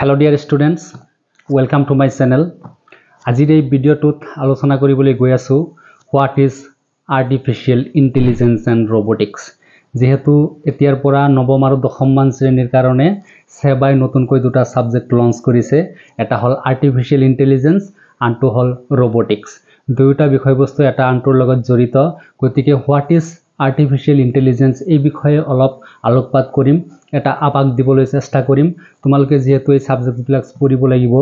Hello dear students, welcome to my channel. আজিৰ এই ভিডিঅ'টোত আলোচনা কৰিবলৈ গৈ আছো what is artificial intelligence and robotics. যেহেতু এতিয়াৰ পৰা নৱম আৰু দশম মান শ্ৰেণীৰ কাৰণে সেবাই নতুনকৈ দুটা সাবজেক্ট লঞ্চ কৰিছে, এটা হল artificial intelligence আনটো হল robotics. দুয়োটা বিষয়বস্তু এটা আনটোৰ লগত জড়িত, গতিকে what is artificial intelligence এই বিষয়ে অলপ আলোকপাত কৰিম, এটা আপাক দিবলৈ চেষ্টা কৰিম। তোমালোকে যেহেতু এই সাবজেক্টবিলাক পঢ়িব লাগিব,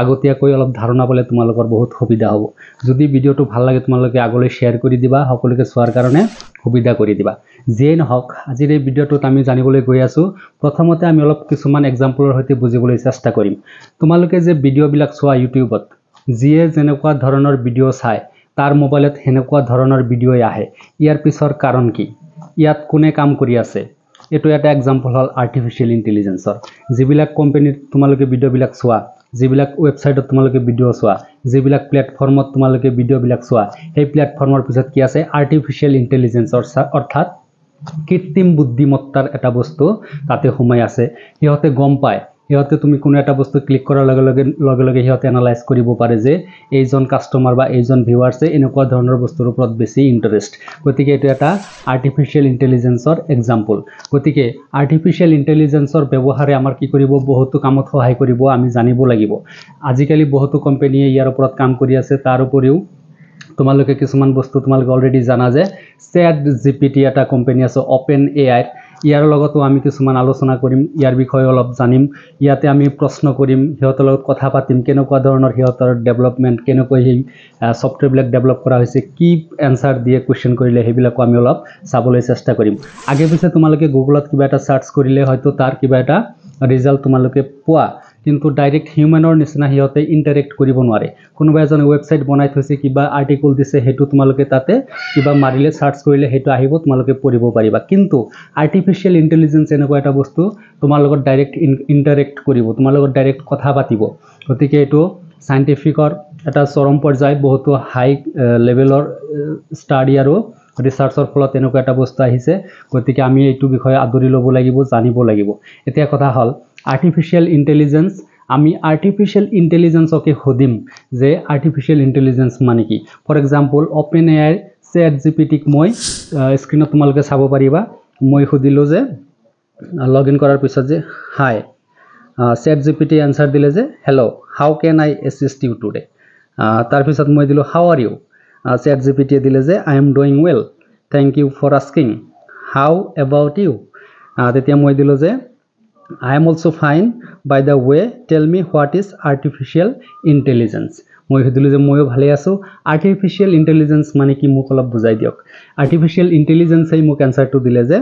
আগতীয়াকৈ অলপ ধাৰণা পালে তোমালোকৰ বহুত সুবিধা হ'ব। যদি ভিডিঅ'টো ভাল লাগে তোমালোকে আগলৈ শেয়াৰ কৰি দিবা, সকলোকে চোৱাৰ কাৰণে সুবিধা কৰি দিবা। যেই নহওক আজিৰ এই ভিডিঅ'টোত আমি জানিবলৈ গৈ আছো, প্ৰথমতে আমি অলপ কিছুমান এক্সাম্পলৰ সৈতে বুজিবলৈ চেষ্টা কৰিম। তোমালোকে যে ভিডিঅ'বিলাক চোৱা ইউটিউবত, যিয়ে যেনেকুৱা ধৰণৰ ভিডিঅ' চায় তাৰ মোবাইলত হেনেকুৱা ধৰণৰ ভিডিঅ' আহে, ইয়াৰ পিছৰ কাৰণ কি, ইয়াত কোনে কাম কৰি আছে, এটো এটা এক্সাম্পল হল আৰ্টিফিশিয়াল ইন্টেলিজেন্সৰ। যিবিলাক কোম্পানীত তোমালোকে ভিডিঅ'বিলাক চোৱা, যিবিলাক ওয়েবসাইটত তোমালোকে ভিডিঅ' চোৱা, যিবিলাক প্ল্যাটফৰ্মত তোমালোকে ভিডিঅ'বিলাক চোৱা, সেই প্ল্যাটফৰ্মৰ পিছত কি আছে, আৰ্টিফিশিয়াল ইন্টেলিজেন্সৰ অৰ্থাৎ কৃত্ৰিম বুদ্ধিমত্তাৰ এটা বস্তু তাতে সোমাই আছে। সিহঁতে গম পায়, সিহঁতে তুমি কোনো এটা বস্তু ক্লিক কৰাৰ লগে লগে সিহঁতে এনালাইজ কৰিব পাৰে যে এইজন কাস্টমাৰ বা এইজন ভিউৱাৰ্ছে এনেকুৱা ধৰণৰ বস্তুৰ ওপৰত বেছি ইন্টাৰেষ্ট, গতিকে এটো এটা আৰ্টিফিশিয়াল ইন্টেলিজেন্সৰ এক্সাম্পল। গতিকে আৰ্টিফিশিয়াল ইন্টেলিজেন্সৰ ব্যৱহাৰে আমাৰ কি কৰিব, বহুতো কামত সহায় কৰিব, আমি জানিব লাগিব। আজিকালি বহুতো কোম্পানীয়ে ইয়াৰ ওপৰত কাম কৰি আছে। তাৰ উপৰিও তোমালোকে কিছুমান বস্তু তোমালোকে অলৰেডি জানা যে চ্যাট জিপিটি এটা কোম্পানী আছে ওপেন এআই, ইয়াৰ লগতো আমি কিছুমান আলোচনা কৰিম, ইয়াৰ বিষয়ে অলপ জানিম। ইয়াতে আমি প্ৰশ্ন কৰিম, সিহঁতৰ লগত কথা পাতিম, কেনেকুৱা ধৰণৰ সিহঁতৰ ডেভেলপমেণ্ট, কেনেকৈ সেই সফটৱেৰবিলাক ডেভেলপ কৰা হৈছে, কি এনসাৰ দিয়ে কোৱেশ্চন কৰিলে, সেইবিলাকো আমি অলপ চাবলৈ চেষ্টা কৰিম। আগে পিছে তোমালোকে গুগলত কিবা এটা সাৰ্চ কৰিলে হয়তো তাৰ কিবা এটা ৰিজাল্ট তোমালোকে পোৱা, কিন্তু ডাইৰেক্ট হিউম্যানৰ নিচিনা সিহঁতে ইন্টাৰেক্ট কৰিব নোৱাৰে। কোনোবা এজনে ওয়েবসাইট বনাই থৈছে, কিবা আৰ্টিকল দিছে, সেইটো তোমালোকে তাতে কিবা মাৰিলে সাৰ্চ কৰিলে সেইটো আহিব, তোমালোকে পঢ়িব পাৰিবা। কিন্তু আৰ্টিফিশিয়াল ইন্টেলিজেন্স এনেকুৱা এটা বস্তু তোমাৰ লগত ডাইৰেক্ট ইন্টাৰেক্ট কৰিব, তোমাৰ লগত ডাইৰেক্ট কথা পাতিব। গতিকে এইটো সাইন্টিফিকৰ এটা চৰম পৰ্যায়, বহুতো হাই লেভেলৰ ষ্টাডি আৰু ৰিসাৰ্চৰ ফলত এনেকুৱা এটা বস্তু আহিছে। গতিকে আমি এইটো বিষয়ে আদৰি ল'ব লাগিব, জানিব লাগিব। এতিয়া কথা হল আৰ্টিফিশিয়াল ইন্টেলিজেন্স, আমি আৰ্টিফিশিয়াল ইন্টেলিজেন্সকে সুধিম যে আৰ্টিফিশিয়াল ইন্টেলিজেন্স মানে কি। ফৰ এক্সাম্পল ওপেন এআইৰ চ্যাট জিপিটিক মই স্ক্ৰিনত তোমালোকে চাব পাৰিবা, মই সুধিলো যে লগ ইন কৰাৰ পিছত যে হাই, চ্যাট জিপিটি এনসাৰ দিলে যে hello' how can I assist you today. তাৰপিছত মই দিলো হাউ আৰ ইউ, চ্যাট জিপিটিয়ে দিলে যে I am doing well, thank you for asking, how about you. তেতিয়া মই দিলো যে I am also fine, by the way tell me what is artificial intelligence. মই সুধিলো যে ময়ো ভালে আছো, আৰ্টিফিশিয়াল ইন্টেলিজেন্স মানে কি মোক অলপ বুজাই দিয়ক। আৰ্টিফিশিয়াল ইন্টেলিজেন্সই মোক এনসাৰটো দিলে যে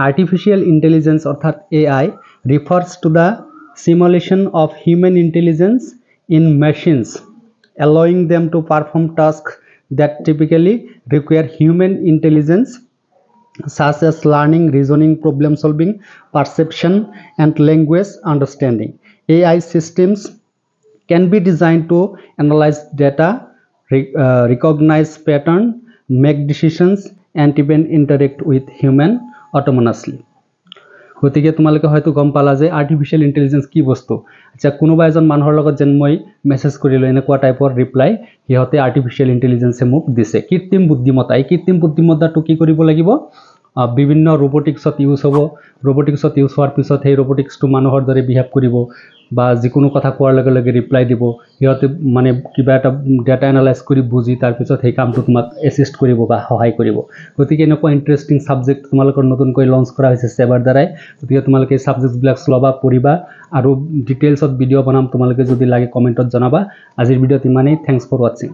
আৰ্টিফিশিয়াল ইন্টেলিজেন্স অৰ্থাৎ AI refers to the simulation of human intelligence in machines, allowing them to perform tasks that typically require human intelligence such as learning, reasoning, problem solving, perception and language understanding. AI systems can be designed to analyze data, recognize patterns, make decisions and even interact with human autonomously. গতিকে তোমালোকে হয়তো গম পালা যে আৰ্টিফিশিয়াল intelligence কি বস্তু। আচ্ছা, কোনোবা এজন মানুহৰ লগত যেন মই মেছেজ কৰিলো, এনেকুৱা টাইপৰ ৰিপ্লাই সিহঁতে আৰ্টিফিশিয়াল ইন্টেলিজেন্সে মোক দিছে। কৃত্ৰিম বুদ্ধিমত্তা, এই কৃত্ৰিম বুদ্ধিমত্তাটো কি কৰিব লাগিব, বিভিন্ন ৰবটিক্সত ইউজ হ'ব। ৰবটিক্সত ইউজ হোৱাৰ পিছত সেই ৰবটিক্সটো মানুহৰ দৰে বিহেভ কৰিব বা যিকোনো কথা কোৱাৰ লগে লগে ৰিপ্লাই দিব। সিহঁতে মানে কিবা এটা ডেটা এনালাইজ কৰি বুজি তাৰপিছত সেই কামটো তোমাক এছিষ্ট কৰিব বা সহায় কৰিব। গতিকে এনেকুৱা ইণ্টাৰেষ্টিং ছাবজেক্ট তোমালোকৰ নতুনকৈ লঞ্চ কৰা হৈছে সেবাৰ দ্বাৰাই। গতিকে তোমালোকে এই ছাবজেক্টবিলাক ল'বা, পঢ়িবা আৰু ডিটেইলছত ভিডিঅ' বনাম, তোমালোকে যদি লাগে কমেণ্টত জনাবা। আজিৰ ভিডিঅ'ত ইমানেই, থেংকছ ফৰ ৱাচিং।